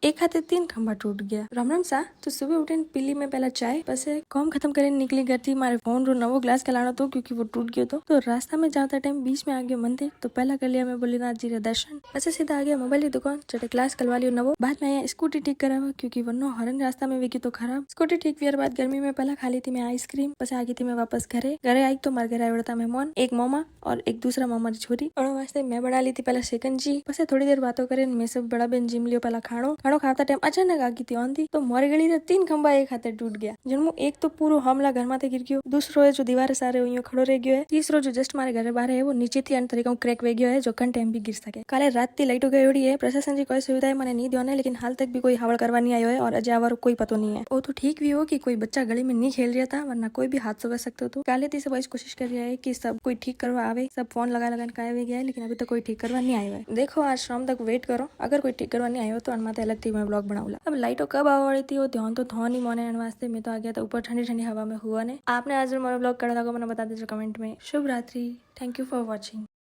एक हाथे 3 खंभा टूट गया। राम राम सा तो सुबह उठीने पीली में पहला चाय, પછી काम खत्म કરીને निकली घर थी। मारे फोन रो नवो ग्लास खिलाना तो क्योंकि वो टूट गयो तो रास्ता में जाता टाइम बीच में आ गयो मंदिर। तो पहला कर लिया मैं भोलेनाथ जी रे दर्शन, પછી सीधा आ गया मोबाइल की दुकान चटे ग्लास कलवा लियो नवो। बाद में आया स्कूटी ठीक करावा क्योंकि वरनो हरन रास्ता में वेगी तो खराब। स्कूटी ठीक किया बाद गर्मी में पहला खा ली थी मैं आइसक्रीम, પછી आ गई थी मैं वापस घरे आई तो मारे घर आवड़ता मेहमान, एक मामा और एक दूसरा मामा की छोरी। और वास्ते मैं बना ली थी पहला शिकंजी, પછી थोड़ी देर बातों करे मैं सब बड़ा बेन जिम लियो पहला खाणो खाता टाइम अचानक आ गई थी आंधी। तो मोर गली रे 3 खंबा एक हाथे टूट गया। जन्मो एक तो पूरो हमला घर माथे गिर गयो, दूसरो है जो दीवार सारे यूं खड़ो रह गयो है, तीसरो जो जस्ट मारे घर बाहर है वो नीचे थी तरीका क्रैक वे गयो है जो कन टाइम भी गिर सके। काले रात थी लाइटो गयोड़ी है, प्रशासन जी कोई सुविधा मैंने नहीं दियो ने, लेकिन हाल तक भी कोई हावड़ करवा नहीं आयो है और अजय आवारो कोई पतो नहीं है। वो तो ठीक भी हो कि कोई बच्चा गली में नहीं खेल रहा था, वरना कोई भी हादसा हो सकता तो। काले थी सब कोशिश कर रहा है कि सब कोई ठीक करवा आवे, सब फोन लगा काया गया है, लेकिन अभी तक कोई ठीक करवा नहीं आयो है। देखो आज शाम तक वेट करो, अगर कोई ठीक करवा नहीं आयो तो अनमाते अलग थी मैं ब्लॉग बनाऊंगा। अब लाइटो कब आवा वाली थी वो ध्यान तो था नहीं मोने वास्ते। मैं तो आ गया था ऊपर ठंडी ठंडी हवा में हुआ ने। आपने आज मेरा ब्लॉग कड़ा लगा मैंने बता दीजिए कमेंट में। शुभ रात्रि, थैंक यू फॉर वॉचिंग।